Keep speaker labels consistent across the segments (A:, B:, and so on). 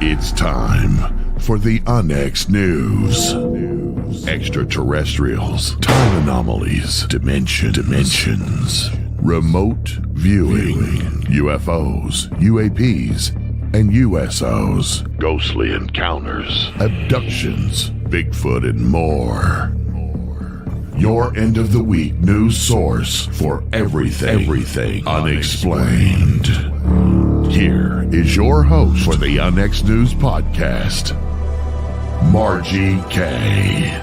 A: It's time for the UNX News. Extraterrestrials, time anomalies, dimensions, remote viewing, UFOs, UAPs, and USOs, ghostly encounters, abductions, Bigfoot, and more. Your end of the week news source for everything unexplained. Here is your host for the UNX News Podcast, Margie K.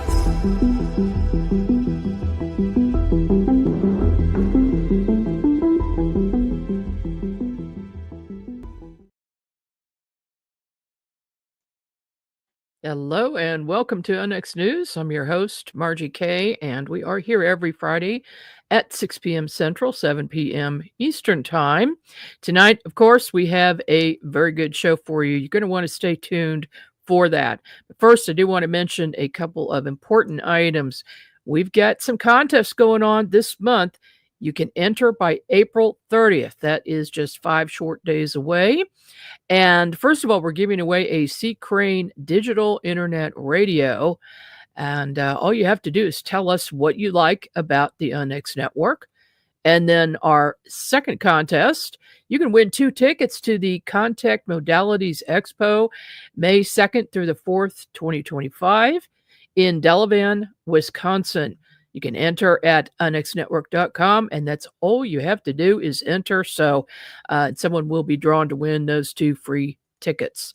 B: Hello and welcome to UNX News. I'm your host, Margie K, and we are here every Friday at 6 p.m. Central, 7 p.m. Eastern Time. Tonight, of course, we have a very good show for you. You're going to want to stay tuned for that. But first, I do want to mention a couple of important items. We've got some contests going on this month. You can enter by April 30th. That is just 5 short days away. And first of all, we're giving away a Sea Crane digital internet radio. And all you have to do is tell us what you like about the UNX network. And then our second contest, you can win 2 tickets to the Contact Modalities Expo, May 2nd through the 4th, 2025 in Delavan, Wisconsin. You can enter at unxnetwork.com, and that's all you have to do is enter. So someone will be drawn to win those 2 free tickets.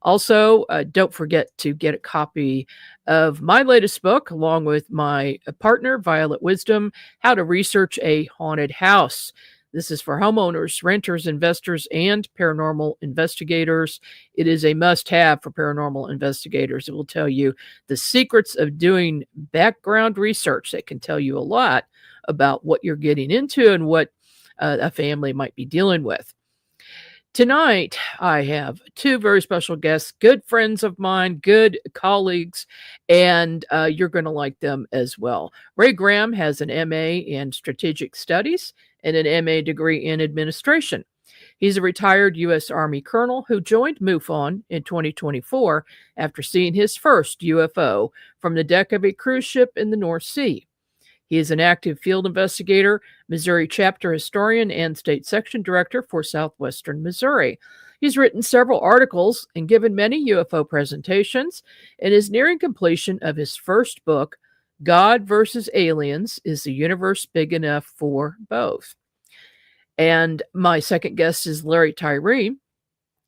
B: Also, don't forget to get a copy of my latest book, along with my partner, Violet Wisdom, How to Research a Haunted House. This is for homeowners, renters, investors, and paranormal investigators. It is a must-have for paranormal investigators. It will tell you the secrets of doing background research that can tell you a lot about what you're getting into and what a family might be dealing with. Tonight, I have 2 very special guests, good friends of mine, good colleagues, and you're going to like them as well. Ray Graham has an MA in Strategic Studies and an MA degree in Administration. He's a retired U.S. Army colonel who joined MUFON in 2024 after seeing his first UFO from the deck of a cruise ship in the North Sea. He is an active field investigator, Missouri chapter historian, and state section director for Southwestern Missouri. He's written several articles and given many UFO presentations and is nearing completion of his first book, God versus Aliens, Is the Universe Big Enough for Both? And my second guest is Larry Tyree.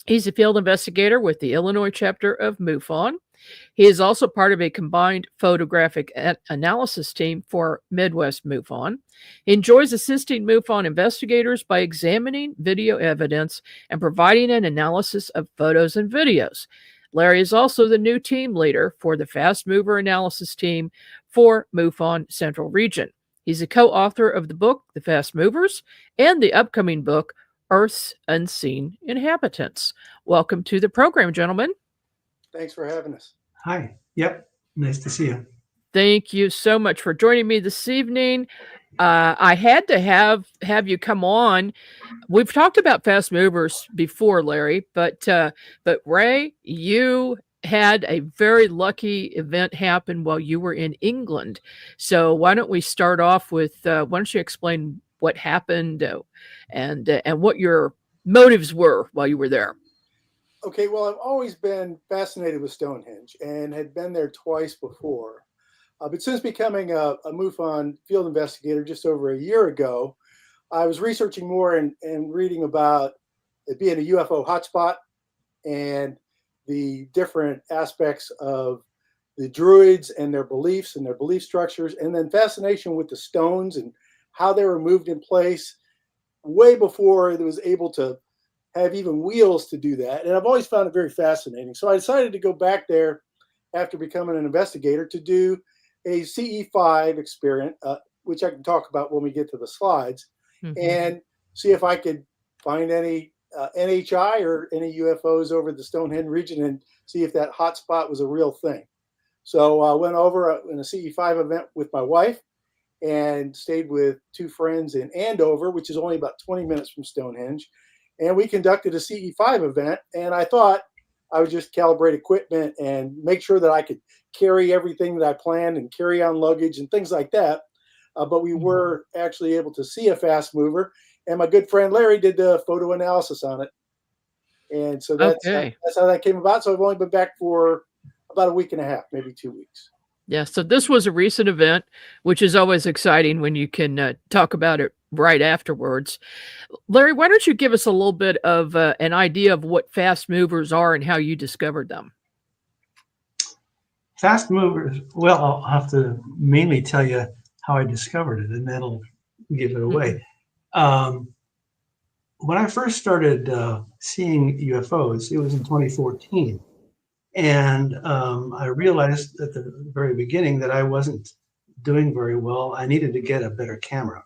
B: He's a field investigator with the Illinois chapter of MUFON. He is also part of a combined photographic analysis team for Midwest MUFON. He enjoys assisting MUFON investigators by examining video evidence and providing an analysis of photos and videos. Larry is also the new team leader for the Fast Mover analysis team for MUFON Central Region. He's a co-author of the book, The Fast Movers, and the upcoming book, Earth's Unseen Inhabitants. Welcome to the program, gentlemen.
C: Thanks for having us.
D: Hi. Yep. Nice to see you.
B: Thank you so much for joining me this evening. I had to have you come on. We've talked about fast movers before, Larry, but Ray, you had a very lucky event happen while you were in England. So why don't we start off with why don't you explain what happened and what your motives were while you were there?
C: Okay, well, I've always been fascinated with Stonehenge and had been there twice before. But since becoming a MUFON field investigator just over a year ago, I was researching more and reading about it being a UFO hotspot and the different aspects of the druids and their beliefs and their belief structures, and then fascination with the stones and how they were moved in place way before it was able to have even wheels to do that. And I've always found it very fascinating. So I decided to go back there after becoming an investigator to do a CE5 experiment, which I can talk about when we get to the slides, and see if I could find any NHI or any UFOs over the Stonehenge region and see if that hot spot was a real thing. So I went over in a CE5 event with my wife and stayed with 2 friends in Andover, which is only about 20 minutes from Stonehenge. And we conducted a CE5 event. And I thought, I would just calibrate equipment and make sure that I could carry everything that I planned and carry on luggage and things like that. But we were actually able to see a fast mover, and my good friend Larry did the photo analysis on it. And so
B: Okay.
C: that's how that came about. So I've only been back for about a week and a half, maybe 2 weeks.
B: Yeah, so this was a recent event, which is always exciting when you can talk about it right afterwards. Larry, why don't you give us a little bit of an idea of what fast movers are and how you discovered them?
D: Fast movers. Well, I'll have to mainly tell you how I discovered it, and that'll give it away. When I first started seeing UFOs, it was in 2014. And I realized at the very beginning that I wasn't doing very well. I needed to get a better camera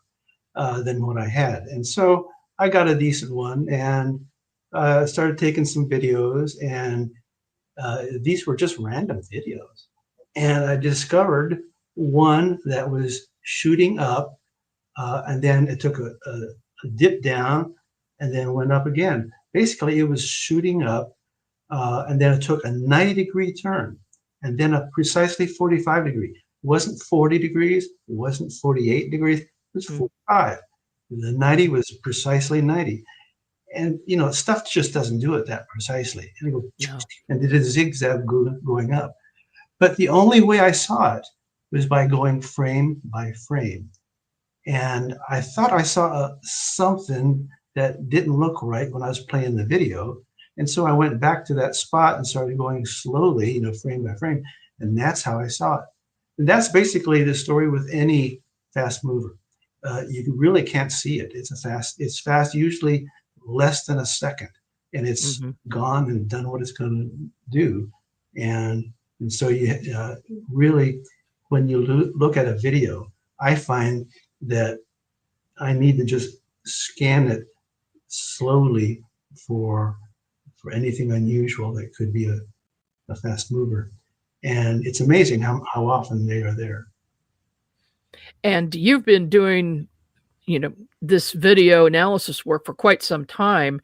D: than what I had. And so I got a decent one and started taking some videos. And these were just random videos. And I discovered one that was shooting up, and then it took a dip down and then went up again. Basically, it was shooting up, and then it took a 90-degree turn, and then a precisely 45 degree. It wasn't 40 degrees, it wasn't 48 degrees, it was 45. The 90 was precisely 90. And, you know, stuff just doesn't do it that precisely. And, and it did a zigzag going up. But the only way I saw it was by going frame by frame. And I thought I saw something that didn't look right when I was playing the video. And so I went back to that spot and started going slowly, you know, frame by frame. And that's how I saw it. And that's basically the story with any fast mover. You really can't see it. It's fast, usually less than a second. And it's gone and done what it's going to do. And so you really, when you look at a video, I find that I need to just scan it slowly for anything unusual that could be a fast mover. And it's amazing how often they are there.
B: And you've been doing, you know, this video analysis work for quite some time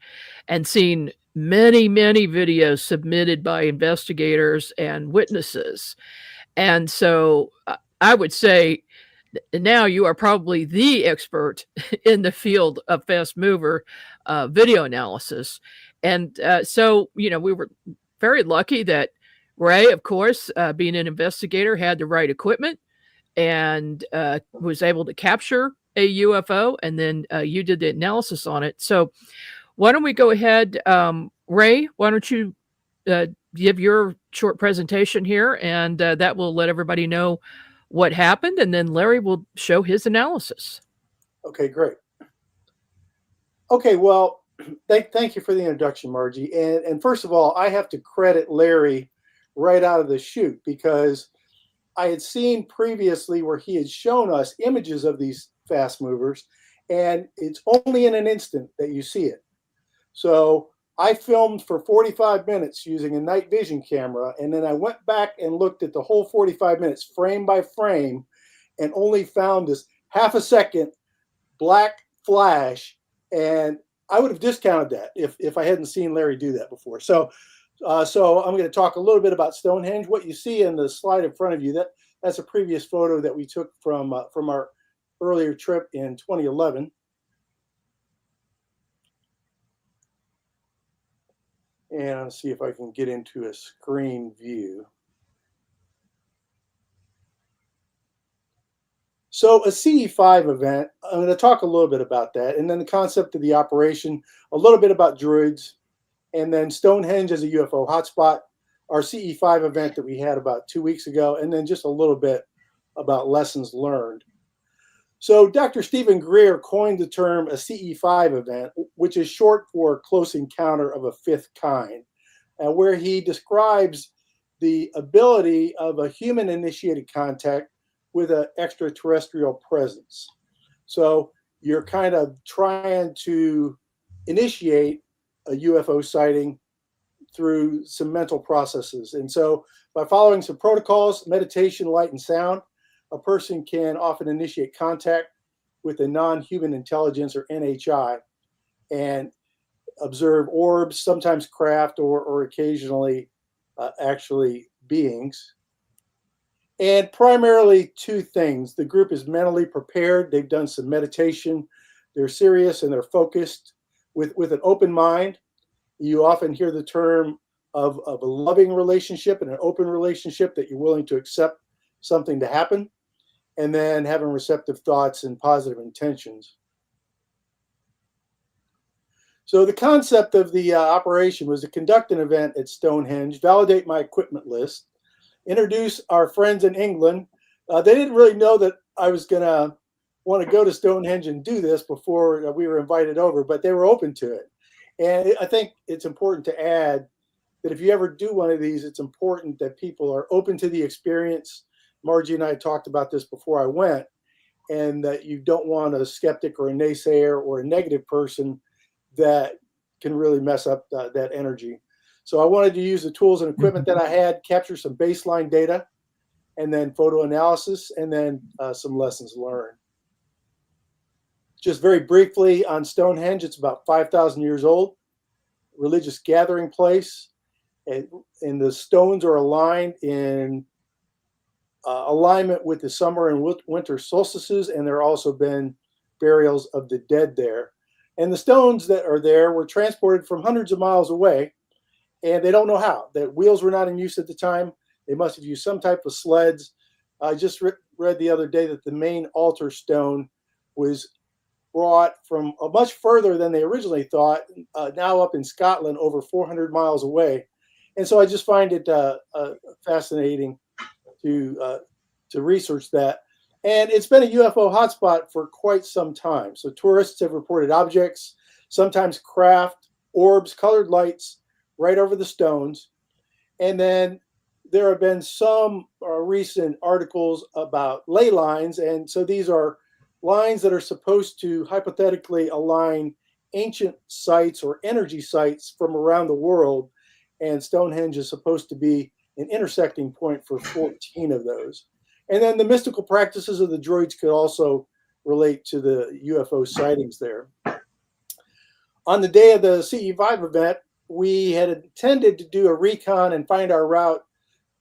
B: and seen many, many videos submitted by investigators and witnesses. And so I would say now you are probably the expert in the field of fast mover video analysis. And so, you know, we were very lucky that Ray, of course, being an investigator, had the right equipment and was able to capture a UFO. And then you did the analysis on it. So why don't we go ahead, Ray, why don't you give your short presentation here, and that will let everybody know what happened, and then Larry will show his analysis.
C: Okay, great. Okay, well, thank you for the introduction, Margie. And first of all, I have to credit Larry right out of the chute, because I had seen previously where he had shown us images of these fast movers, and it's only in an instant that you see it. So I filmed for 45 minutes using a night vision camera, and then I went back and looked at the whole 45 minutes frame by frame and only found this half a second black flash, and I would have discounted that if I hadn't seen Larry do that before. So I'm going to talk a little bit about Stonehenge. What you see in the slide in front of you, that's a previous photo that we took from our earlier trip in 2011. And let's see if I can get into a screen view. So a CE5 event, I'm going to talk a little bit about that, and then the concept of the operation, a little bit about droids, and then Stonehenge as a UFO hotspot, our CE5 event that we had about 2 weeks ago, and then just a little bit about lessons learned. So Dr. Stephen Greer coined the term a CE5 event, which is short for close encounter of a fifth kind, where he describes the ability of a human-initiated contact with an extraterrestrial presence. So you're kind of trying to initiate a UFO sighting through some mental processes. And so by following some protocols, meditation, light, and sound, a person can often initiate contact with a non-human intelligence, or NHI. And observe orbs, sometimes craft, or occasionally actually beings. And primarily two things. The group is mentally prepared. They've done some meditation. They're serious and they're focused with an open mind. You often hear the term of a loving relationship and an open relationship, that you're willing to accept something to happen, and then having receptive thoughts and positive intentions. So the concept of the operation was to conduct an event at Stonehenge, validate my equipment list, introduce our friends in England. They didn't really know that I was going to want to go to Stonehenge and do this before we were invited over, but they were open to it. And I think it's important to add that if you ever do one of these, it's important that people are open to the experience. Margie and I talked about this before I went, and that you don't want a skeptic or a naysayer or a negative person that can really mess up that energy. So I wanted to use the tools and equipment that I had, capture some baseline data, and then photo analysis, and then some lessons learned. Just very briefly on Stonehenge, it's about 5,000 years old, religious gathering place, and the stones are aligned in alignment with the summer and winter solstices, and there have also been burials of the dead there. And the stones that are there were transported from hundreds of miles away, and they don't know how. The wheels were not in use at the time. They must have used some type of sleds. I just read the other day that the main altar stone was brought from much further than they originally thought, now up in Scotland, over 400 miles away. And so I just find it fascinating to research that. And it's been a UFO hotspot for quite some time. So tourists have reported objects, sometimes craft, orbs, colored lights right over the stones. And then there have been some recent articles about ley lines. And so these are lines that are supposed to hypothetically align ancient sites or energy sites from around the world. And Stonehenge is supposed to be an intersecting point for 14 of those. And then the mystical practices of the droids could also relate to the UFO sightings there. On the day of the CE5 event, we had intended to do a recon and find our route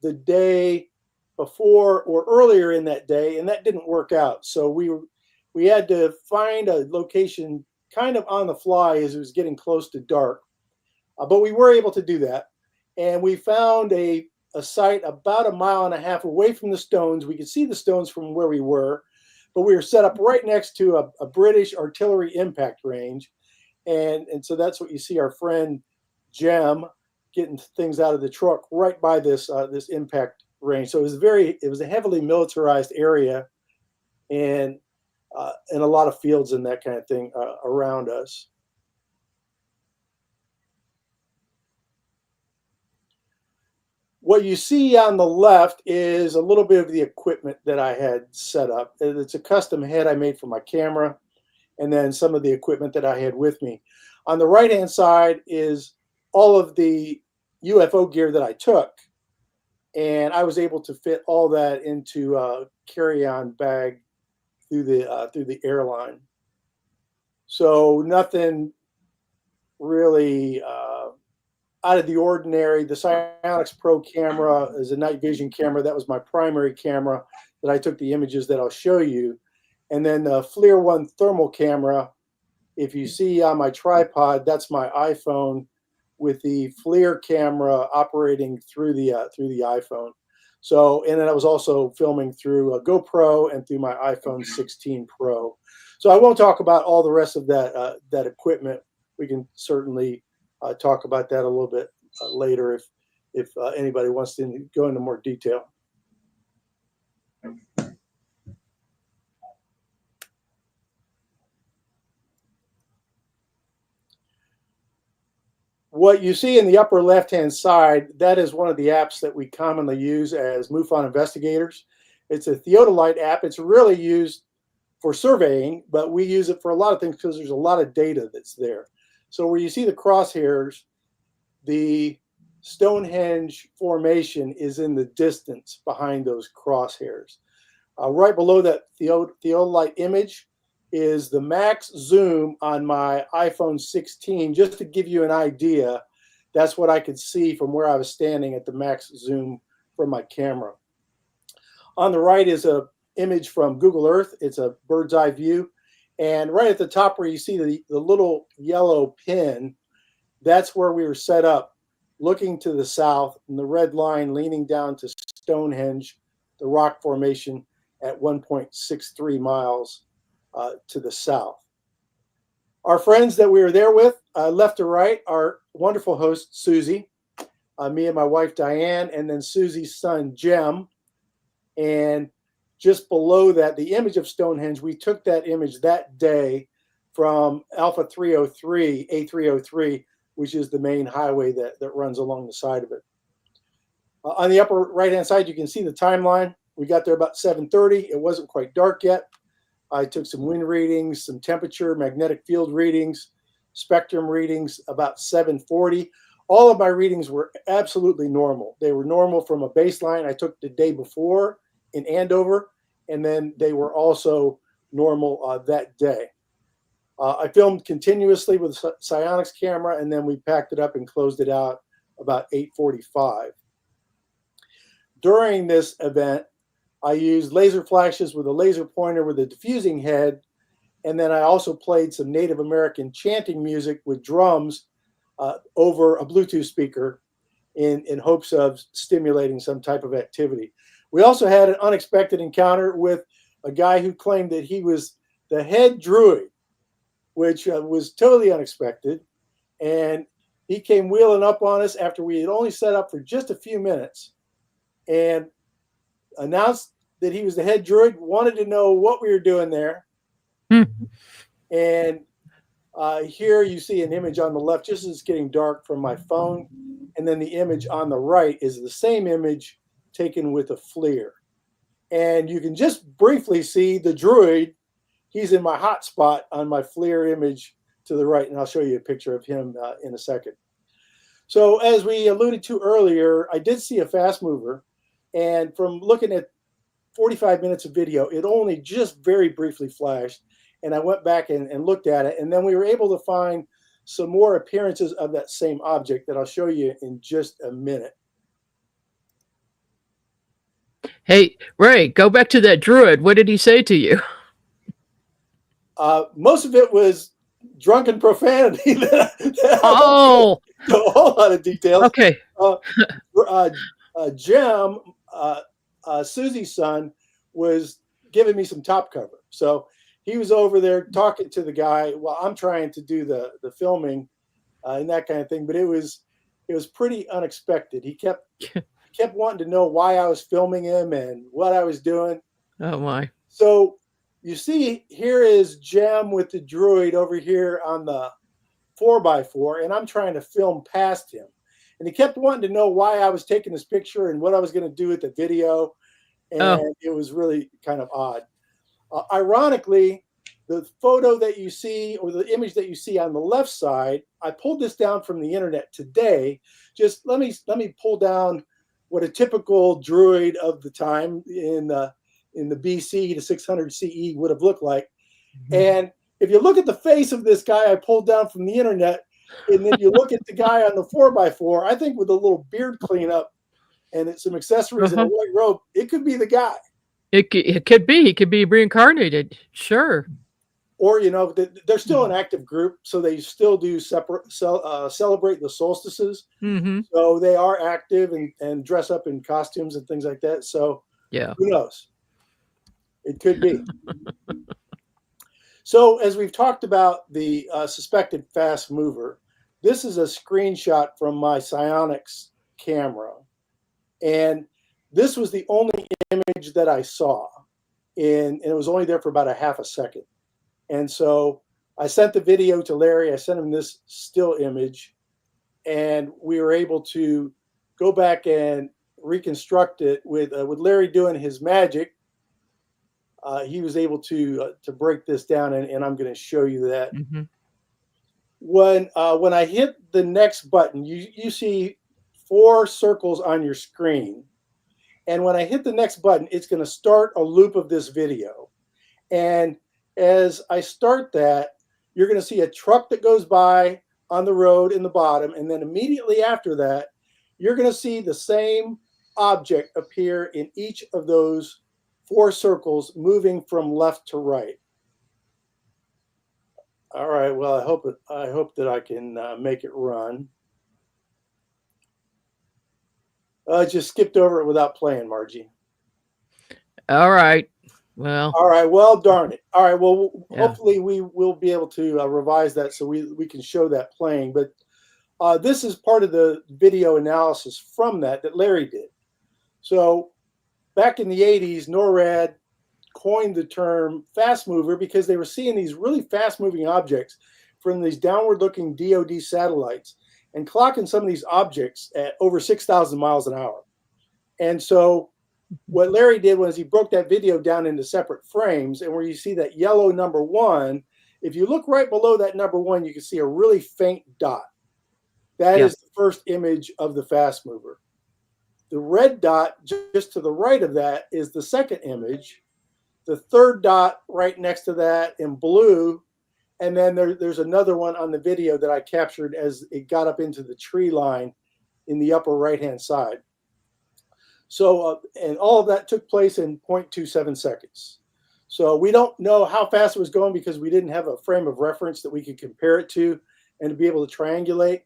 C: the day before or earlier in that day, and that didn't work out. So we had to find a location kind of on the fly as it was getting close to dark. But we were able to do that. And we found a site about 1.5 miles away from the stones. We could see the stones from where we were, but we were set up right next to a British artillery impact range. And so that's what you see our friend Jem getting things out of the truck right by this impact range. So it was a heavily militarized area, and a lot of fields and that kind of thing around us. What you see on the left is a little bit of the equipment that I had set up. It's a custom head I made for my camera, and then some of the equipment that I had with me. On the right-hand side is all of the UFO gear that I took, and I was able to fit all that into a carry-on bag through the airline. So nothing really out of the ordinary. The Psionics Pro camera is a night vision camera. That was my primary camera that I took the images that I'll show you. And then the FLIR One thermal camera, if you see on my tripod, that's my iPhone with the FLIR camera operating through the iPhone. So, and then I was also filming through a GoPro and through my iPhone 16 Pro. So I won't talk about all the rest of that equipment. We can certainly talk about that a little bit later if anybody wants to go into more detail. What you see in the upper left-hand side, that is one of the apps that we commonly use as MUFON investigators. It's a theodolite app. It's really used for surveying, but we use it for a lot of things because there's a lot of data that's there. So where you see the crosshairs, the Stonehenge formation is in the distance behind those crosshairs. Right below that theodolite image is the max zoom on my iPhone 16. Just to give you an idea, that's what I could see from where I was standing at the max zoom from my camera. On the right is a image from Google Earth. It's a bird's eye view. And right at the top where you see the little yellow pin, that's where we were set up, looking to the south, and the red line leaning down to Stonehenge, the rock formation at 1.63 miles to the south. Our friends that we were there with, left to right, our wonderful host, Susie, me and my wife, Diane, and then Susie's son, Jem. And just below that, the image of Stonehenge, we took that image that day from Alpha 303, A303, which is the main highway that runs along the side of it. On the upper right-hand side, you can see the timeline. We got there about 7:30. It wasn't quite dark yet. I took some wind readings, some temperature, magnetic field readings, spectrum readings about 7:40. All of my readings were absolutely normal. They were normal from a baseline I took the day before in Andover, and then they were also normal that day. I filmed continuously with a Psionics camera, and then we packed it up and closed it out about 8:45. During this event, I used laser flashes with a laser pointer with a diffusing head, and then I also played some Native American chanting music with drums over a Bluetooth speaker in hopes of stimulating some type of activity. We also had an unexpected encounter with a guy who claimed that he was the head druid, which was totally unexpected. And he came wheeling up on us after we had only set up for just a few minutes and announced that he was the head druid, wanted to know what we were doing there. And here you see an image on the left, just as it's getting dark, from my phone. And then the image on the right is the same image taken with a FLIR. And you can just briefly see the druid. He's in my hot spot on my FLIR image to the right, and I'll show you a picture of him in a second. So as we alluded to earlier, I did see a fast mover, and from looking at 45 minutes of video, it only just very briefly flashed, and I went back and looked at it, and then we were able to find some more appearances of that same object that I'll show you in just a minute.
B: Hey, Ray, go back to that druid. What did he say to you?
C: Most of it was drunken profanity.
B: Oh,
C: a whole lot of details.
B: Okay.
C: Jem, Susie's son, was giving me some top cover. So he was over there talking to the guy while I'm trying to do the filming and that kind of thing. But it was pretty unexpected. He kept wanting to know why I was filming him and what I was doing.
B: Oh my.
C: So you see, here is Jem with the droid over here on the 4x4, and I'm trying to film past him. And he kept wanting to know why I was taking this picture and what I was going to do with the video. And It was really kind of odd. Ironically, the photo that you see, or the image that you see on the left side, I pulled this down from the internet today. Just let me pull down what a typical droid of the time in the BC to 600 CE would have looked like. Mm-hmm. And if you look at the face of this guy I pulled down from the internet, and then you look at the guy on the 4x4, I think with a little beard cleanup and some accessories and a white robe, it could be the guy.
B: It could be. He could be reincarnated. Sure.
C: Or, they're still an active group, so they still do celebrate the solstices. Mm-hmm. So they are active and dress up in costumes and things like that. So yeah, who knows? It could be. So as we've talked about the suspected fast mover, this is a screenshot from my Psionics camera. And this was the only image that I saw. And it was only there for about a half a second. And so I sent the video to Larry. I sent him this still image. And we were able to go back and reconstruct it with Larry doing his magic. He was able to break this down, and I'm going to show you that. Mm-hmm. When I hit the next button, you see 4 circles on your screen. And when I hit the next button, it's going to start a loop of this video. And as I start that, you're going to see a truck that goes by on the road in the bottom. And then immediately after that, you're going to see the same object appear in each of those 4 circles, moving from left to right. All right. Well, I hope that I can make it run. I just skipped over it without playing, Margie.
B: All right. Well.
C: All right. Well, darn it. All right. Well,
B: Yeah.
C: hopefully we will be able to revise that so we can show that playing. But this is part of the video analysis from that Larry did. So back in the 80s, NORAD coined the term fast mover because they were seeing these really fast moving objects from these downward looking DoD satellites and clocking some of these objects at over 6,000 miles an hour. And so what Larry did was he broke that video down into separate frames, and where you see that yellow number 1, if you look right below that number 1, you can see a really faint dot. That is the first image of the fast mover. The red dot just to the right of that is the second image. The third dot right next to that in blue, and then there's another one on the video that I captured as it got up into the tree line in the upper right-hand side. So, and all of that took place in 0.27 seconds. So we don't know how fast it was going because we didn't have a frame of reference that we could compare it to and to be able to triangulate.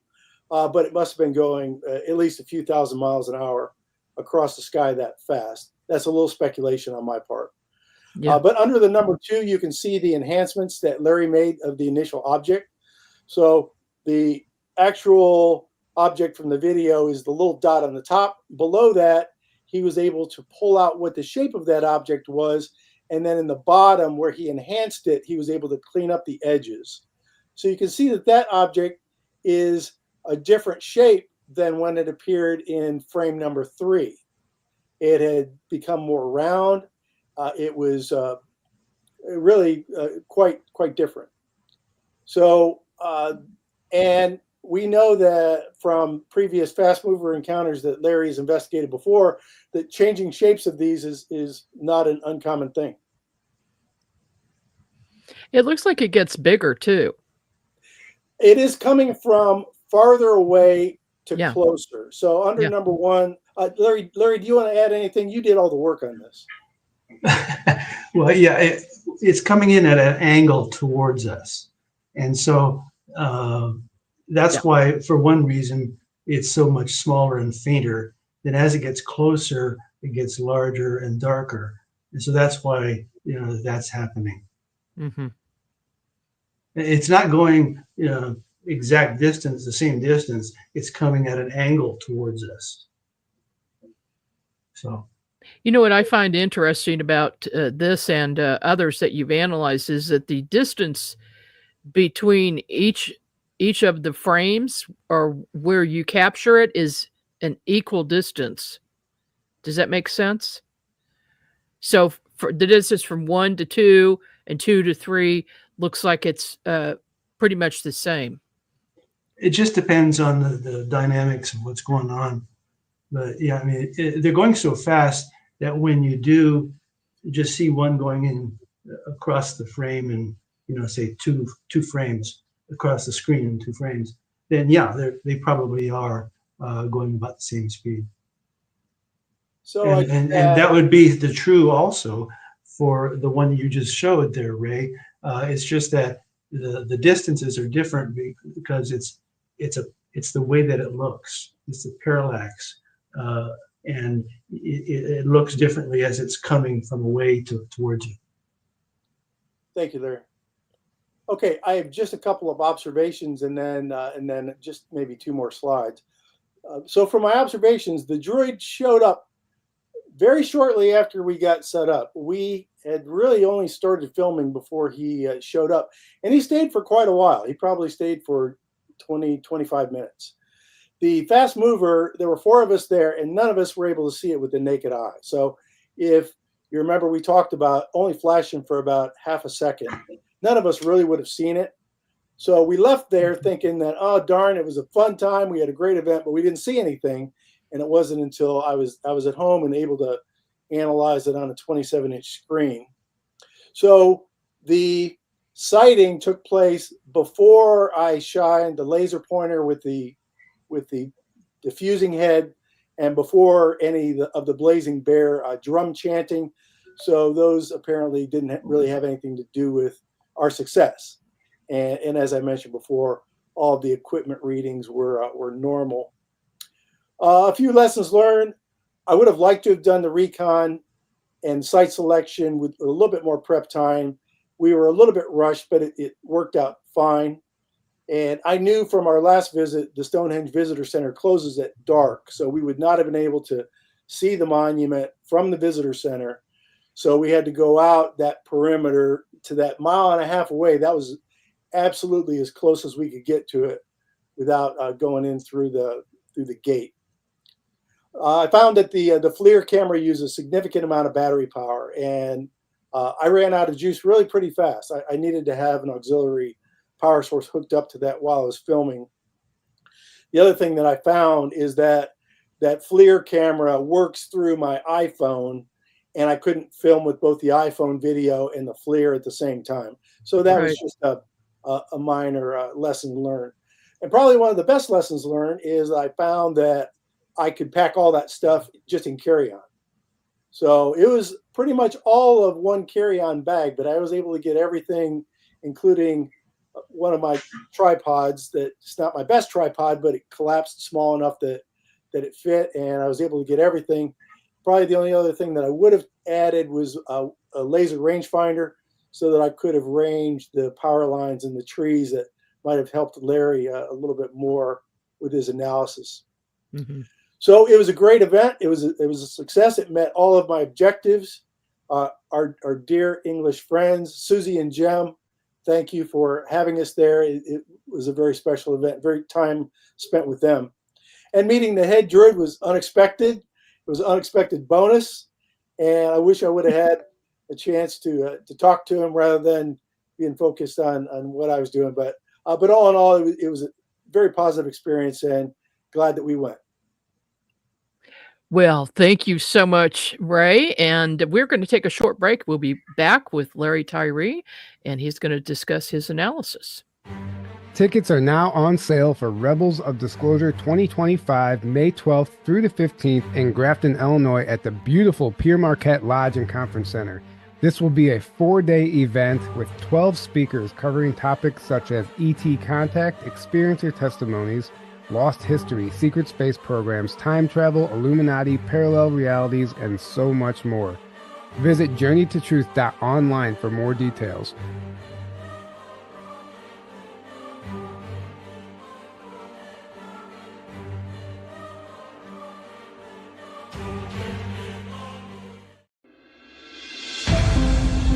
C: But it must have been going at least a few thousand miles an hour across the sky that fast. That's a little speculation on my part.
B: Yeah.
C: But under the number 2, you can see the enhancements that Larry made of the initial object. So the actual object from the video is the little dot on the top. Below that, he was able to pull out what the shape of that object was. And then in the bottom where he enhanced it, he was able to clean up the edges. So you can see that that object is a different shape than when it appeared in frame number 3. It had become more round. It was really quite different. So, and we know that from previous fast mover encounters that Larry's investigated before, that changing shapes of these is not an uncommon thing.
B: It looks like it gets bigger too.
C: It is coming from farther away to closer. So under number 1, Larry, do you want to add anything? You did all the work on this.
D: Well, yeah, it's coming in at an angle towards us. And so that's why, for one reason, it's so much smaller and fainter. Then as it gets closer, it gets larger and darker. And so that's why, that's happening.
B: Mm-hmm.
D: It's not going, exact distance, the same distance. It's coming at an angle towards us. So.
B: You know what I find interesting about this and others that you've analyzed is that the distance between each of the frames or where you capture it is an equal distance. Does that make sense? So for the distance from 1 to 2 and 2 to 3 looks like it's pretty much the same.
D: It just depends on the dynamics of what's going on. But yeah, I mean, they're going so fast that when you do just see one going in across the frame and, say two frames across the screen in 2 frames, then yeah, they probably are going about the same speed.
C: So
D: and that would be the true also for the one you just showed there, Ray. It's just that the distances are different because it's the way that it looks. It's the parallax. And it looks differently as it's coming from away towards you.
C: Thank you, Larry. Okay, I have just a couple of observations and then just maybe 2 more slides. So from my observations, the droid showed up very shortly after we got set up. We had really only started filming before he showed up, and he stayed for quite a while. He probably stayed for 20-25 minutes. The fast mover, there were 4 of us there, and none of us were able to see it with the naked eye. So if you remember, we talked about only flashing for about half a second. None of us really would have seen it. So we left there thinking that, oh, darn, it was a fun time. We had a great event, but we didn't see anything. And it wasn't until I was at home and able to analyze it on a 27-inch screen. So The sighting took place before I shined the laser pointer with the diffusing head, and before any of the blazing bear drum chanting. So those apparently didn't really have anything to do with our success. And as I mentioned before, all of the equipment readings were normal. A few lessons learned. I would have liked to have done the recon and site selection with a little bit more prep time. We were a little bit rushed, but it worked out fine. And I knew from our last visit, the Stonehenge Visitor Center closes at dark, so we would not have been able to see the monument from the visitor center. So we had to go out that perimeter to that 1.5 miles away. That was absolutely as close as we could get to it without going in through the gate. I found that the FLIR camera used a significant amount of battery power, and I ran out of juice really pretty fast. I needed to have an auxiliary power source hooked up to that while I was filming. The other thing that I found is that FLIR camera works through my iPhone, and I couldn't film with both the iPhone video and the FLIR at the same time. So that was just a minor lesson learned. And probably one of the best lessons learned is I found that I could pack all that stuff just in carry-on. So it was pretty much all of one carry-on bag, but I was able to get everything, including one of my tripods that's not my best tripod, but it collapsed small enough that it fit, and I was able to get everything. Probably the only other thing that I would have added was a laser rangefinder so that I could have ranged the power lines and the trees that might have helped Larry a little bit more with his analysis. Mm-hmm. So it was a great event. It was a success. It met all of my objectives. Our dear English friends, Susie and Jem, thank you for having us there. It was a very special event, very time spent with them. And meeting the head druid was unexpected. It was an unexpected bonus. And I wish I would have had a chance to talk to him rather than being focused on what I was doing. But all in all, it was a very positive experience, and glad that we went.
B: Well, thank you so much, Ray. And we're going to take a short break. We'll be back with Larry Tyree, and he's going to discuss his analysis.
E: Tickets are now on sale for Rebels of Disclosure 2025, May 12th through the 15th in Grafton, Illinois at the beautiful Pierre Marquette Lodge and Conference Center. This will be a 4-day event with 12 speakers covering topics such as ET contact, experiencer testimonies, lost history, secret space programs, time travel, Illuminati, parallel realities, and so much more. Visit journeytotruth.online for more details.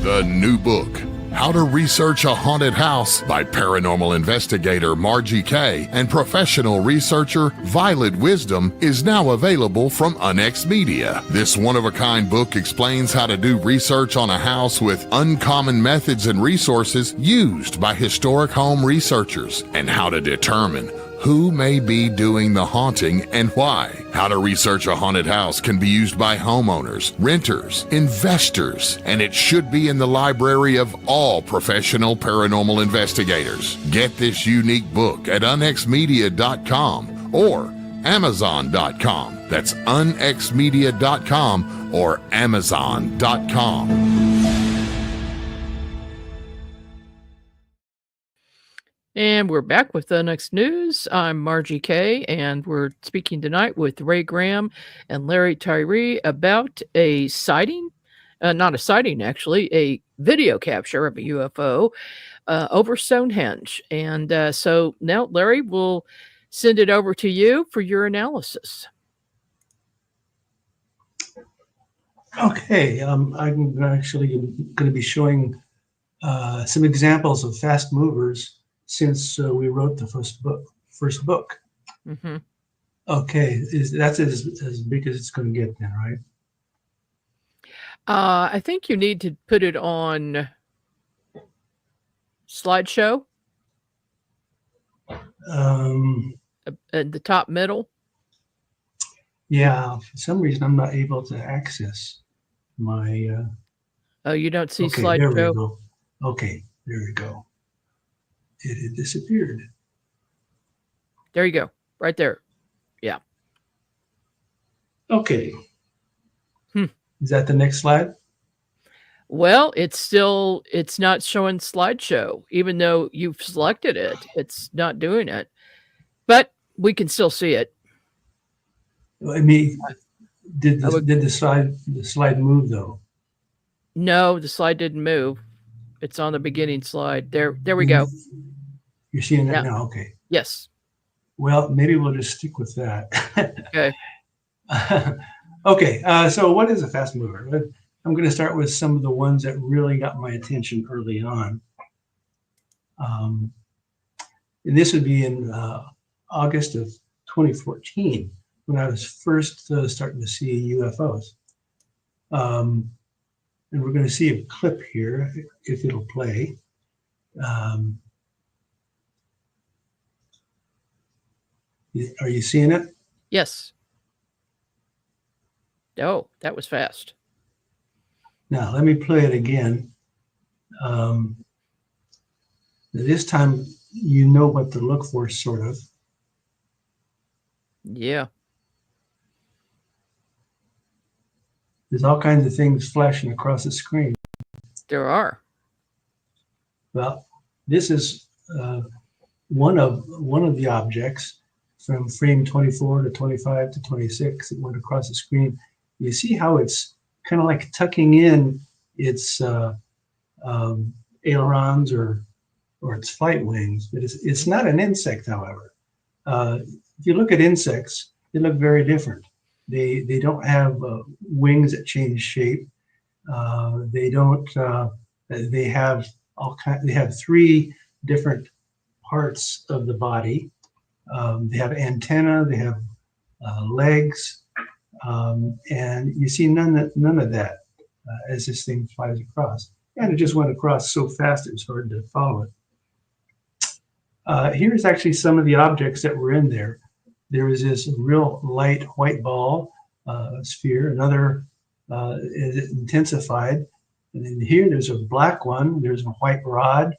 A: The new book, How to Research a Haunted House by paranormal investigator Margie Kay and professional researcher Violet Wisdom, is now available from Unex Media. This one-of-a-kind book explains how to do research on a house with uncommon methods and resources used by historic home researchers, and how to determine who may be doing the haunting and why. How to Research a Haunted House can be used by homeowners, renters, investors, and it should be in the library of all professional paranormal investigators. Get this unique book at unexmedia.com or amazon.com. That's unexmedia.com or amazon.com.
B: And we're back with the next news. I'm Margie Kay, and we're speaking tonight with Ray Graham and Larry Tyree about a sighting, not a sighting actually, a video capture of a UFO over Stonehenge. And so now, Larry, we'll send it over to you for your analysis.
D: Okay, I'm actually going to be showing some examples of fast movers since we wrote the first book. Mm-hmm. Okay, that's as big as it's going to get then, right?
B: I think you need to put it on slideshow. At the top middle.
D: Yeah, for some reason I'm not able to access my.
B: Oh, you don't see
D: okay,
B: slideshow?
D: there we go. Okay, there we go. It had disappeared.
B: There you go. Right there. Yeah.
D: Okay.
B: Hmm.
D: Is that the next slide?
B: Well, it's not showing slideshow, even though you've selected it. It's not doing it, but we can still see it.
D: I mean, did
B: I would,
D: the slide move though?
B: no, the slide didn't move. It's on the beginning slide. There we go.
D: You're seeing that
B: Yeah.
D: now? Okay.
B: Yes.
D: Well, maybe we'll just stick with that.
B: Okay.
D: Okay, so what is a fast mover? I'm going to start with some of the ones that really got my attention early on. And this would be in August of 2014 when I was first starting to see UFOs. And we're going to see a clip here, if it'll play. Are you seeing it?
B: Yes. Oh, that was fast.
D: Now, let me play it again. This time, you know what to look for, sort of.
B: Yeah.
D: There's all kinds of things flashing across the screen.
B: There are.
D: Well, this is one of the objects from frame 24 to 25 to 26 that went across the screen. You see how it's kind of like tucking in its ailerons or its flight wings, but it's not an insect, however. If you look at insects, they look very different. They don't have wings that change shape. They don't. They have They have three different parts of the body. They have antenna. They have legs, and you see none of that as this thing flies across. And it just went across so fast it was hard to follow it. Here's actually some of the objects that were in there. There was this real light white ball, sphere, another is intensified. And then here there's a black one, there's a white rod.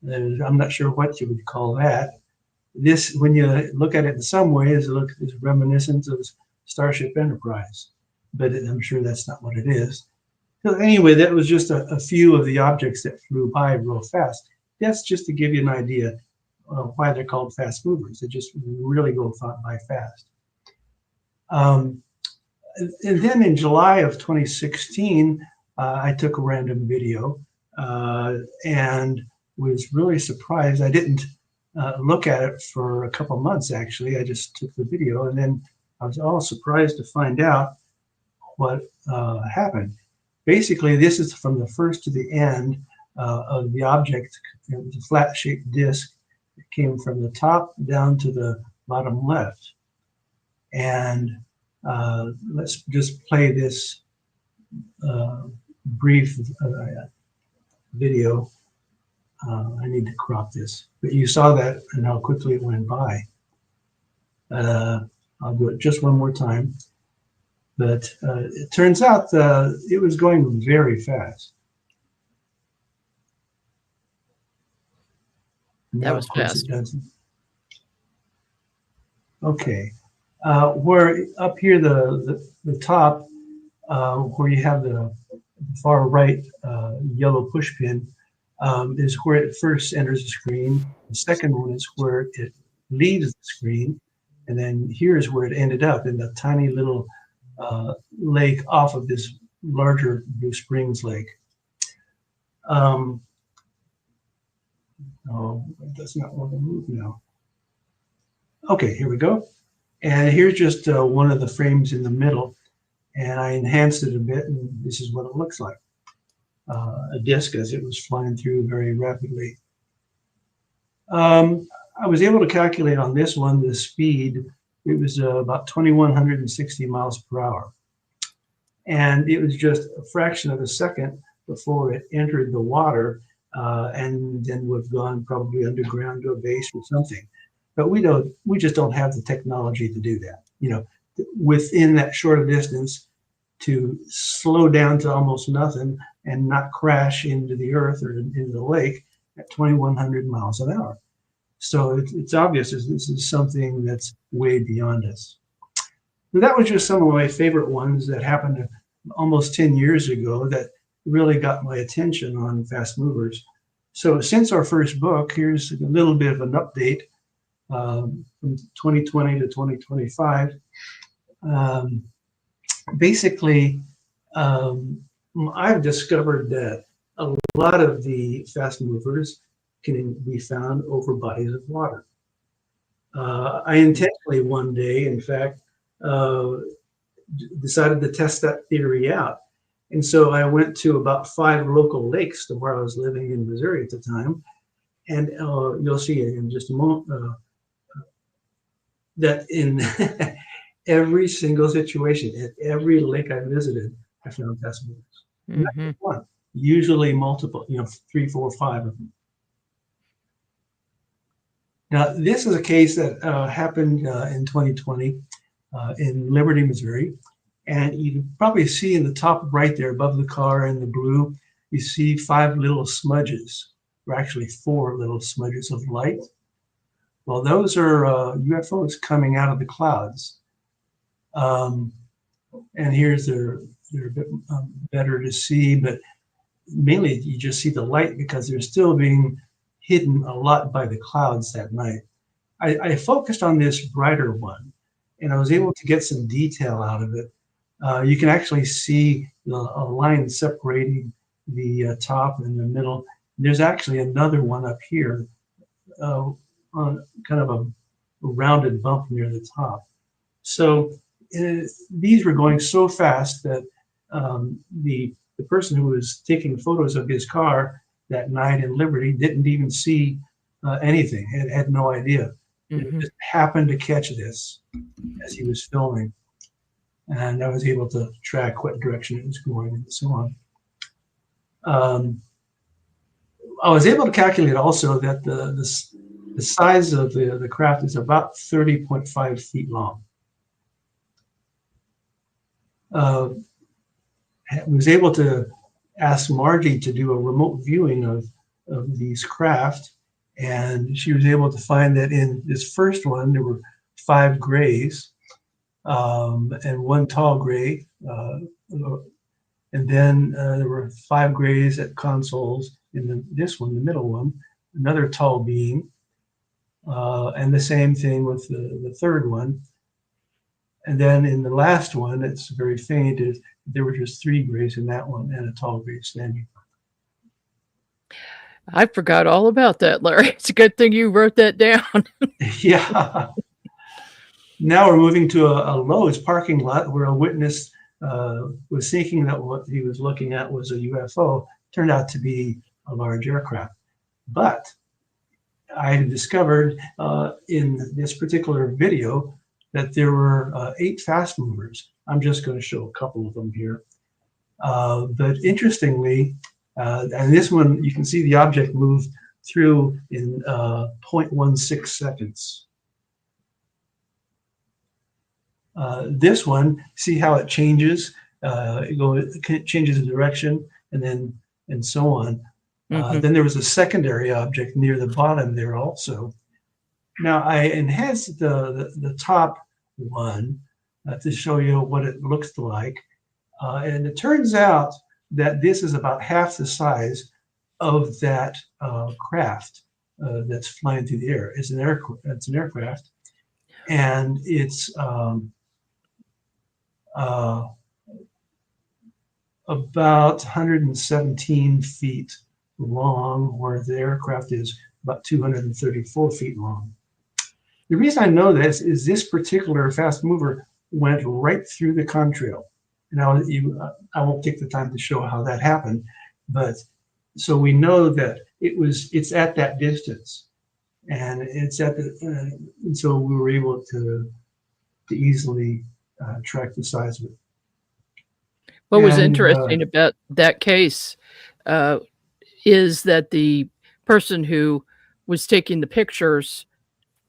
D: I'm not sure what you would call that. This, when you look at it in some ways, it is reminiscent of Starship Enterprise, but I'm sure that's not what it is. So anyway, that was just a few of the objects that flew by real fast. That's just to give you an idea of why they're called fast movers. They just really go by fast. And then in July of 2016, I took a random video and was really surprised. I didn't look at it for a couple months, actually. I just took the video, and then I was all surprised to find out what happened. Basically, this is from the first to the end of the object. It was a flat-shaped disc. It came from the top down to the bottom left. And let's just play this brief video. I need to crop this, but you saw that and how quickly it went by. I'll do it just one more time. But it turns out it was going very fast.
B: That was fast.
D: Okay. Where up here, the top, where you have the far right yellow push pin, is where it first enters the screen. The second one is where it leaves the screen. And then here is where it ended up, in the tiny little lake off of this larger Blue Springs lake. Oh, it does not want to move now. Okay, here we go. And here's just one of the frames in the middle. And I enhanced it a bit, and this is what it looks like. A disc as it was flying through very rapidly. I was able to calculate on this one the speed. It was about 2,160 miles per hour. And it was just a fraction of a second before it entered the water and then would have gone probably underground to a base or something. But we just don't have the technology to do that. You know, within that short a distance, to slow down to almost nothing and not crash into the earth or into the lake at 2,100 miles an hour. So it's obvious this is something that's way beyond us. So that was just some of my favorite ones that happened almost 10 years ago that really got my attention on Fast Movers. So since our first book, here's a little bit of an update from 2020 to 2025. Basically, I've discovered that a lot of the fast movers can be found over bodies of water. I intentionally one day, in fact, decided to test that theory out. And so I went to about 5 local lakes to where I was living in Missouri at the time. And you'll see in just a moment that in every single situation, at every lake I visited, I found fast movers.
B: Mm-hmm.
D: Not one, usually multiple, 3, 4, 5 of them. Now, this is a case that happened in 2020 in Liberty, Missouri. And you can probably see in the top right there above the car in the blue, you see 5 little smudges, or actually 4 little smudges of light. Well, those are UFOs coming out of the clouds. And here's they're a bit better to see, but mainly you just see the light because they're still being hidden a lot by the clouds that night. I focused on this brighter one, and I was able to get some detail out of it. You can actually see a line separating the top and the middle. There's actually another one up here on kind of a rounded bump near the top. So these were going so fast that the person who was taking photos of his car that night in Liberty didn't even see anything, had no idea.
B: Mm-hmm.
D: It just happened to catch this as he was filming. And I was able to track what direction it was going and so on. I was able to calculate also that the size of the craft is about 30.5 feet long. I was able to ask Margie to do a remote viewing of these craft, and she was able to find that in this first one there were 5 grays. And 1 tall gray, and then there were 5 grays at consoles in this one, the middle one, another tall beam, and the same thing with the third one. And then in the last one, it's very faint, there were just 3 grays in that one and a tall gray standing.
B: I forgot all about that, Larry. It's a good thing you wrote that down.
D: Yeah. Now we're moving to a Lowe's parking lot where a witness was thinking that what he was looking at was a UFO. Turned out to be a large aircraft. But I discovered in this particular video that there were 8 fast movers. I'm just going to show a couple of them here. But interestingly, and this one, you can see the object move through in 0.16 seconds. This one, see how it changes? It changes the direction and so on.
B: Mm-hmm.
D: Then there was a secondary object near the bottom there also. Now I enhanced the top one to show you what it looks like, and it turns out that this is about half the size of that craft that's flying through the air. It's an aircraft, and it's about 117 feet long, where the aircraft is about 234 feet long. The reason I know this is this particular fast mover went right through the contrail. Now, I won't take the time to show how that happened, but so we know that it's at that distance, and it's at the, and so we were able to easily track the size of it.
B: What was interesting about that case is that the person who was taking the pictures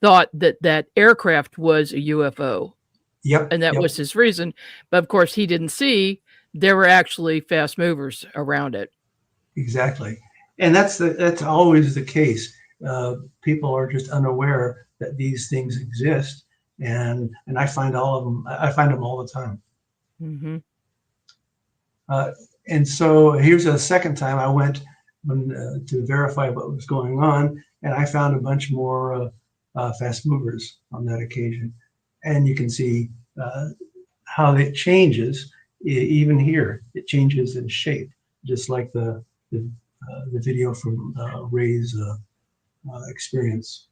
B: thought that aircraft was a UFO.
D: Yep.
B: And that
D: yep.
B: was his reason. But of course, he didn't see there were actually fast movers around it.
D: Exactly. And that's always the case. People are just unaware that these things exist. And I find all of them, I find them all the time.
B: Mm-hmm.
D: And so here's a second time I went to verify what was going on, and I found a bunch more fast movers on that occasion. And you can see how it changes. Even here, it changes in shape, just like the video from Ray's experience.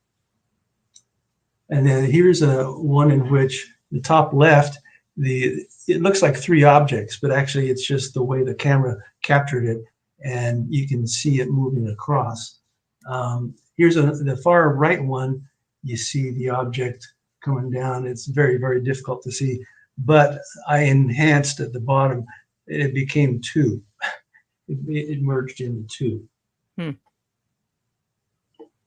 D: And then here's one in which the top left, it looks like three objects, but actually it's just the way the camera captured it, and you can see it moving across. Here's the far right one. You see the object coming down. It's very, very difficult to see, but I enhanced at the bottom. It became two. It merged into two.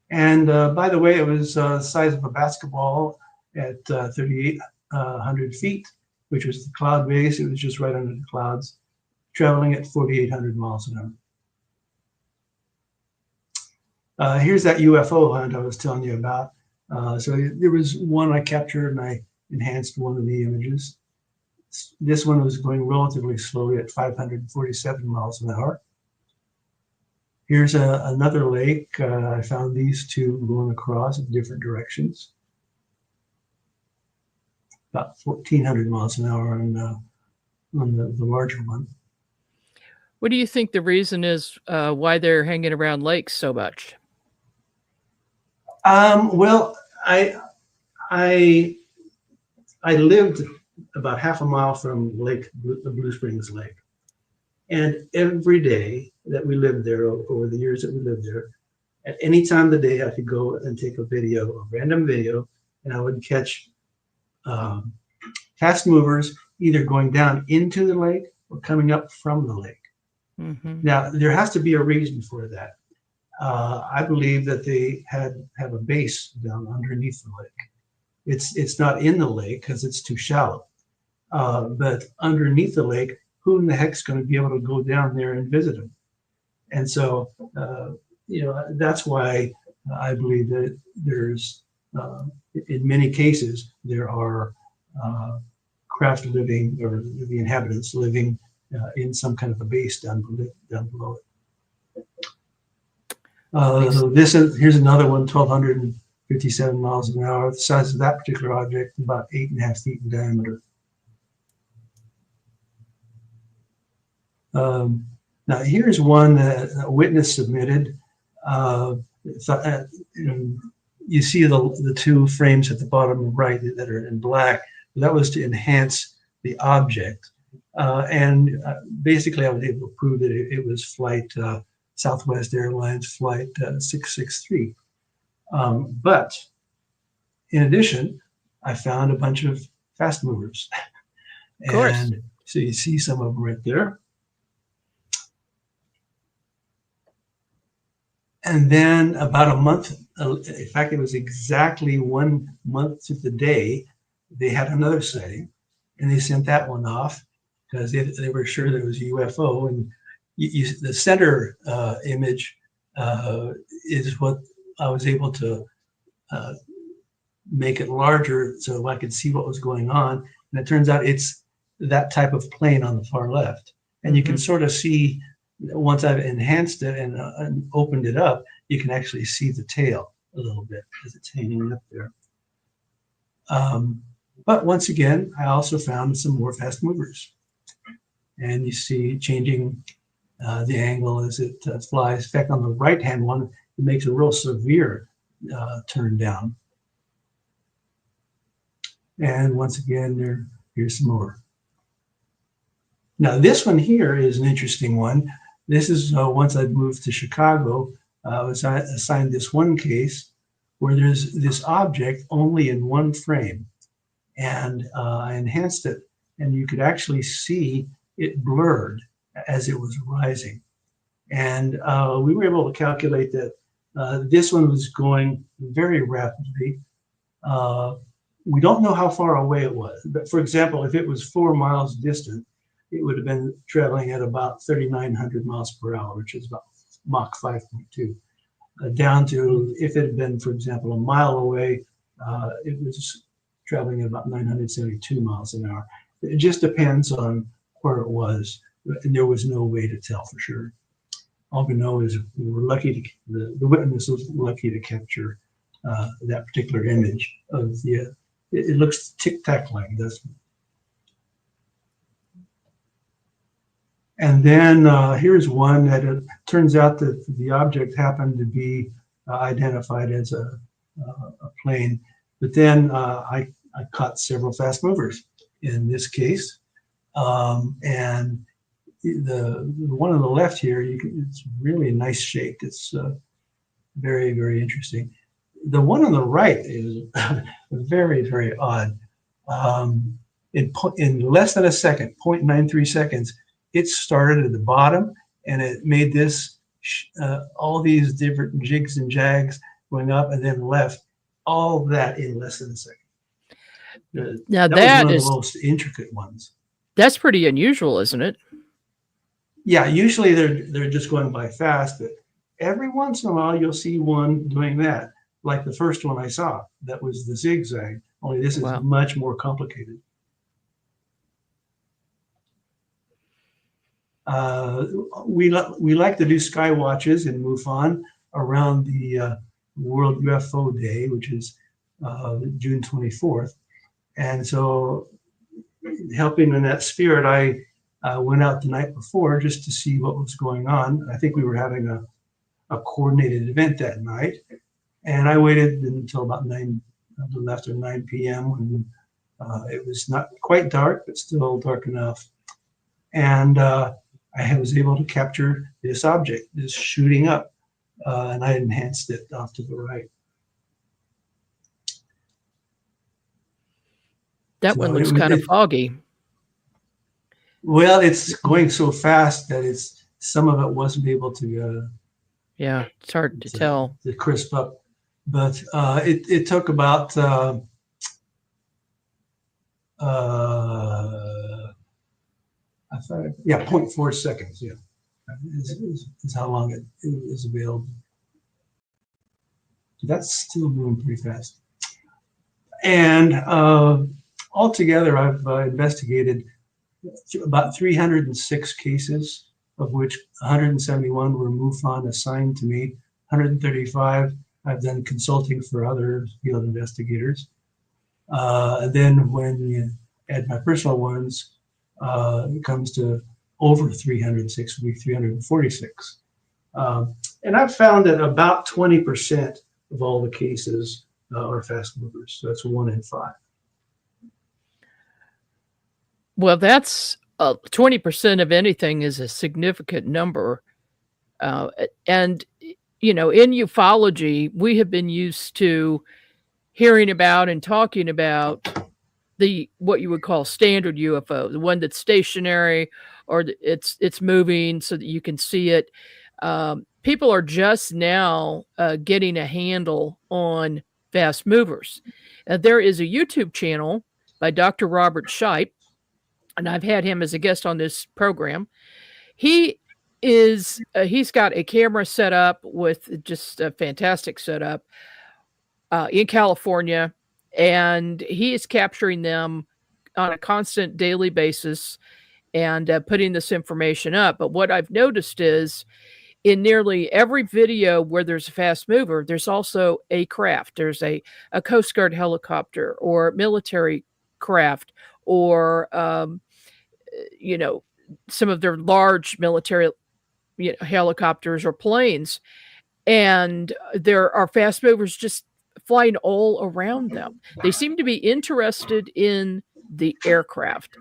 D: And by the way, it was the size of a basketball at 3,800 feet, which was the cloud base. It was just right under the clouds, traveling at 4,800 miles an hour. Here's that UFO hunt I was telling you about. So there was one I captured, and I enhanced one of the images. This one was going relatively slowly at 547 miles an hour. Here's another lake. I found these two going across in different directions. About 1,400 miles an hour on the larger one.
B: What do you think the reason is why they're hanging around lakes so much?
D: Well, I lived about half a mile from the Blue Springs Lake. And every day that we lived there, over the years that we lived there, at any time of the day, I could go and take a random video, and I would catch fast movers either going down into the lake or coming up from the lake.
B: Mm-hmm.
D: Now, there has to be a reason for that. I believe that they have a base down underneath the lake. It's not in the lake because it's too shallow, but underneath the lake, who in the heck's going to be able to go down there and visit them? And so, that's why I believe that there's, in many cases, there are craft living, or the inhabitants living in some kind of a base down below it. So here's another one, 1,257 miles an hour. The size of that particular object, about 8.5 feet in diameter. Now here's one that a witness submitted. You see the two frames at the bottom right that are in black. That was to enhance the object. And basically I was able to prove that it was flight Southwest Airlines flight 663. But in addition, I found a bunch of fast movers.
B: Of course.
D: And so you see some of them right there. And then about a month, in fact, it was exactly 1 month to the day, they had another sighting, and they sent that one off because they were sure that it was a UFO. And the center image is what I was able to make it larger so I could see what was going on. And it turns out it's that type of plane on the far left. And you can sort of see, once I've enhanced it and opened it up, you can actually see the tail a little bit as it's hanging up there. But once again, I also found some more fast movers. And you see changing the angle as it flies. In fact, on the right-hand one, it makes a real severe turn down. And once again, here's some more. Now, this one here is an interesting one. This is once I moved to Chicago, I was assigned this one case where there's this object only in one frame. And I enhanced it, and you could actually see it blurred as it was rising. And we were able to calculate that this one was going very rapidly. We don't know how far away it was, but for example, if it was 4 miles distant, it would have been traveling at about 3,900 miles per hour, which is about Mach 5.2. Down to, if it had been, for example, a mile away, it was traveling at about 972 miles an hour. It just depends on where it was, and there was no way to tell for sure. All we know is we were lucky to, the witness was lucky to capture that particular image of the, it looks tic-tac-like, doesn't it? And then here's one that it turns out that the object happened to be identified as a plane. But then I caught several fast movers in this case. And the one on the left here, it's really a nice shape. It's very, very interesting. The one on the right is very, very odd. In less than a second, 0.93 seconds, it started at the bottom and it made this all these different jigs and jags going up and then left, all that in less than a second.
B: Now
D: that was one of the most intricate ones.
B: That's pretty unusual, isn't it?
D: Yeah, usually they're just going by fast, but every once in a while you'll see one doing that, like the first one I saw. That was the zigzag. Only this is much more complicated. We like to do sky watches in MUFON around the World UFO Day, which is June 24th. And so, helping in that spirit, I went out the night before just to see what was going on. I think we were having a coordinated event that night. And I waited until about a little after 9 p.m. when it was not quite dark, but still dark enough. And I was able to capture this object, this shooting up, and I enhanced it off to the right.
B: That one looks kind of foggy.
D: Well, it's going so fast that some of it wasn't able to.
B: Yeah, it's hard to tell.
D: To crisp up, but it took about I thought, 0.4 seconds. Yeah, is how long it is available. That's still moving pretty fast. And altogether, I've investigated about 306 cases, of which 171 were MUFON assigned to me. 135 I've done consulting for other field investigators. Then when you add my personal ones, it comes to over 306, would be 346. And I've found that about 20% of all the cases are fast movers. So that's 1 in 5.
B: Well, that's 20% of anything is a significant number. And, you know, in ufology, we have been used to hearing about and talking about what you would call standard UFO, the one that's stationary or it's moving so that you can see it. People are just now getting a handle on fast movers. There is a YouTube channel by Dr. Robert Shipe, and I've had him as a guest on this program. He's got a camera set up with just a fantastic setup in California, and he is capturing them on a constant daily basis and putting this information up. But what I've noticed is in nearly every video where there's a fast mover, there's also a craft. There's a Coast Guard helicopter or military craft or, you know, some of their large military helicopters or planes. And there are fast movers just flying all around them. They seem to be interested in the aircraft.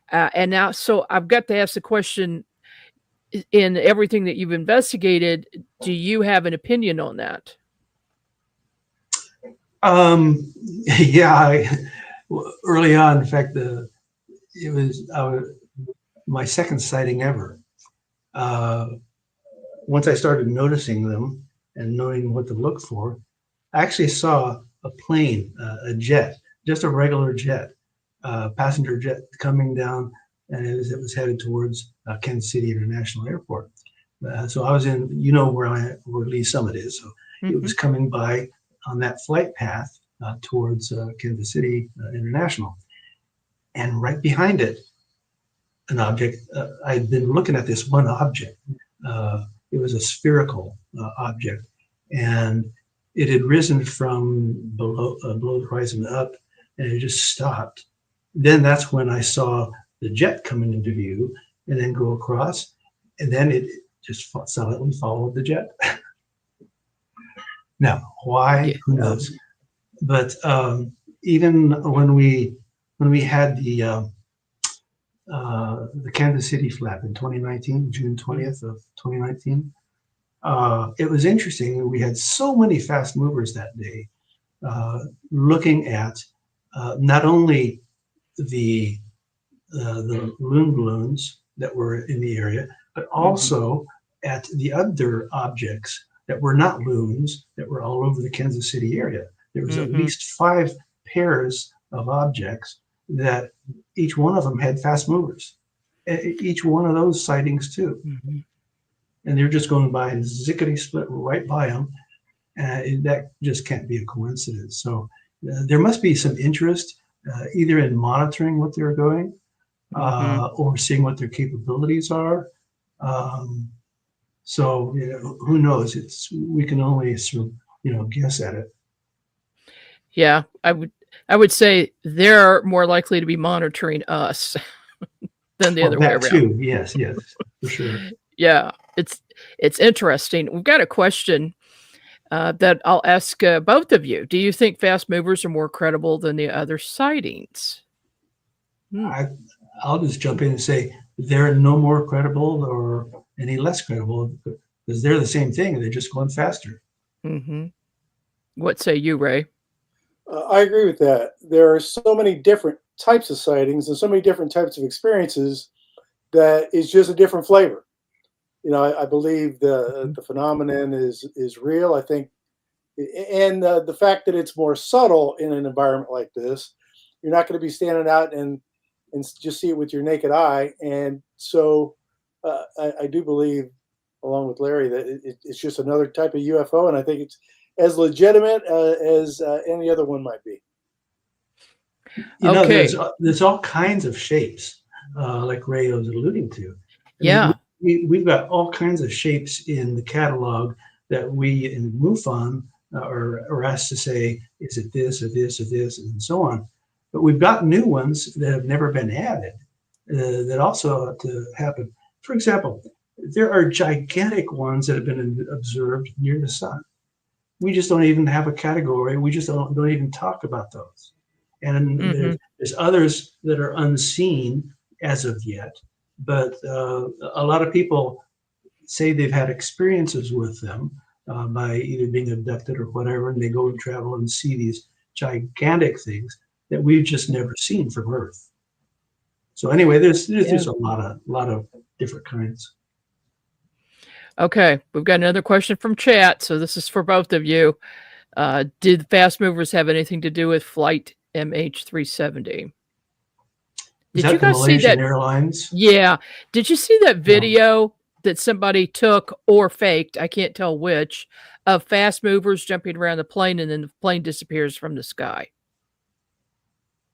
B: And now, so I've got to ask the question, in everything that you've investigated, do you have an opinion on that?
D: Yeah, early on, in fact, it was my second sighting ever. Once I started noticing them and knowing what to look for, I actually saw a plane, a jet, just a regular jet, passenger jet coming down, and it was headed towards Kansas City International Airport. So I was in, where Lee Summit is. So it was coming by on that flight path towards Kansas City International. And right behind it, an object, I'd been looking at this one object. It was a spherical object, and it had risen from below the horizon up, and it just stopped. Then that's when I saw the jet coming into view and then go across, and then it just silently followed the jet. Now, why? Who knows? But even when we had the Kansas City flap in 2019, June 20th of 2019, it was interesting. We had so many fast movers that day, looking at not only the loon balloons that were in the area, but also at the other objects that were not loons that were all over the Kansas City area. There was at least 5 pairs of objects that each one of them had fast movers. Each one of those sightings too. And they're just going by and zickety split right by them. That just can't be a coincidence. So there must be some interest either in monitoring what they're doing or seeing what their capabilities are. So who knows? We can only guess at it.
B: Yeah, I would say they're more likely to be monitoring us than the other way around.
D: Too. Yes, for sure.
B: Yeah, it's interesting. We've got a question that I'll ask both of you. Do you think fast movers are more credible than the other sightings?
D: I'll just jump in and say they're no more credible or any less credible because they're the same thing. They're just going faster.
B: What say you, Ray?
C: I agree with that. There are so many different types of sightings and so many different types of experiences that it's just a different flavor. I believe the phenomenon is real. I think, and the fact that it's more subtle in an environment like this, you're not going to be standing out and just see it with your naked eye. And so I do believe, along with Larry, that it's just another type of UFO, and I think it's as legitimate as any other one might be.
D: There's all kinds of shapes, like Ray was alluding to. We've got all kinds of shapes in the catalog that we in MUFON are asked to say, is it this or this or this, and so on. But we've got new ones that have never been added that also ought to happen. For example, there are gigantic ones that have been observed near the sun. We just don't even have a category. We just don't even talk about those. And there's others that are unseen as of yet. But a lot of people say they've had experiences with them by either being abducted or whatever, and they go and travel and see these gigantic things that we've just never seen from Earth. So anyway, there's just a lot of different kinds.
B: Okay, we've got another question from chat, so this is for both of you. Did fast movers have anything to do with flight MH370?
D: Did you guys see that? Airlines?
B: Yeah. Did you see that video that somebody took or faked, I can't tell which, of fast movers jumping around the plane and then the plane disappears from the sky?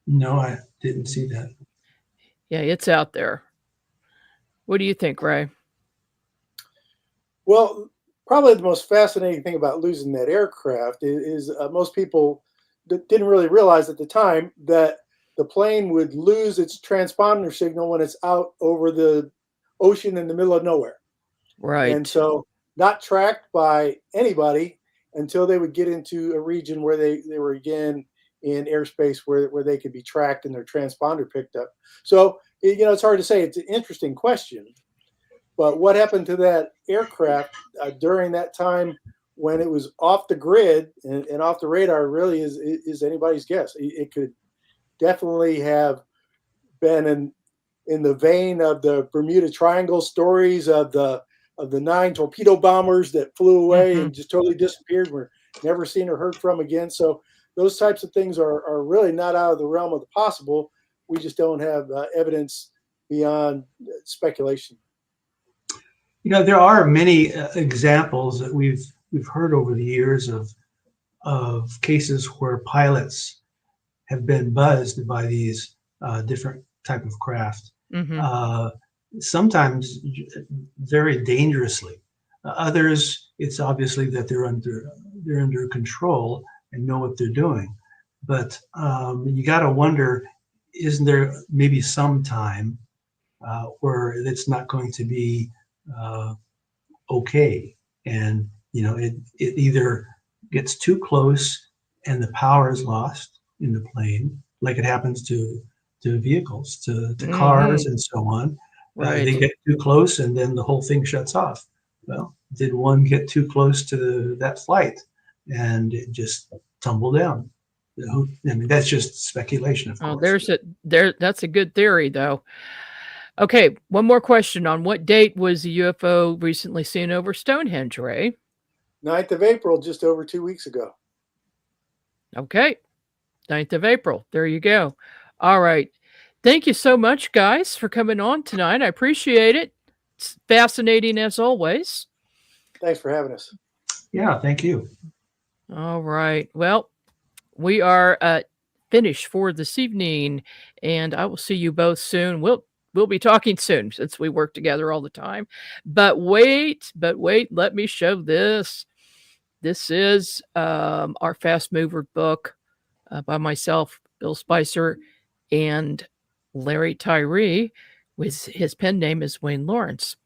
D: No, I didn't see that.
B: Yeah, it's out there. What do you think, Ray?
C: Well, probably the most fascinating thing about losing that aircraft is most people didn't really realize at the time that the plane would lose its transponder signal when it's out over the ocean in the middle of nowhere.
B: Right.
C: And so not tracked by anybody until they would get into a region where they were again in airspace where they could be tracked and their transponder picked up. So, it's hard to say. It's an interesting question. But what happened to that aircraft during that time when it was off the grid and off the radar really is anybody's guess. It could definitely have been in the vein of the Bermuda Triangle stories of the 9 torpedo bombers that flew away and just totally disappeared. We're never seen or heard from again. So those types of things are really not out of the realm of the possible. We just don't have evidence beyond speculation.
D: There are many examples that we've heard over the years of cases where pilots have been buzzed by these different type of craft. Sometimes very dangerously. Others, it's obviously that they're under control and know what they're doing. But you got to wonder, isn't there maybe some time where it's not going to be okay? And it either gets too close and the power is lost in the plane, like it happens to vehicles, to cars and so on.
B: Right.
D: They get too close and then the whole thing shuts off. Well, did one get too close to that flight and it just tumbled down? I mean, that's just speculation, of course.
B: That's a good theory, though. Okay, one more question. On what date was the UFO recently seen over Stonehenge, Ray?
C: 9th of April, just over 2 weeks ago.
B: Okay, 9th of April. There you go. All right. Thank you so much, guys, for coming on tonight. I appreciate it. It's fascinating as always.
C: Thanks for having us.
D: Yeah, thank you.
B: All right. Well, we are finished for this evening, and I will see you both soon. We'll be talking soon since we work together all the time. But wait, let me show this. This is our Fast Mover book by myself, Bill Spicer, and Larry Tyree, with his pen name is Wayne Lawrence.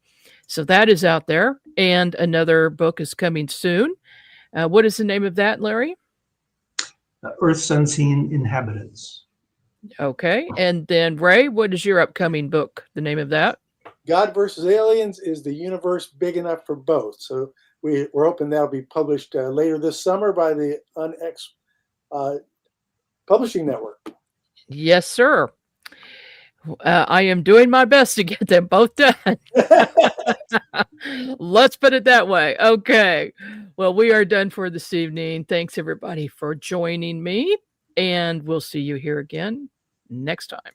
B: So that is out there, and another book is coming soon. What is the name of that, Larry?
D: Earth's Unseen Inhabitants.
B: Okay, and then Ray, what is your upcoming book? The name of that?
C: God versus Aliens: Is the Universe Big Enough for Both? So we're hoping that'll be published later this summer by the UNX Publishing Network.
B: Yes, sir. I am doing my best to get them both done. Let's put it that way. Okay. Well, we are done for this evening. Thanks, everybody, for joining me. And we'll see you here again next time.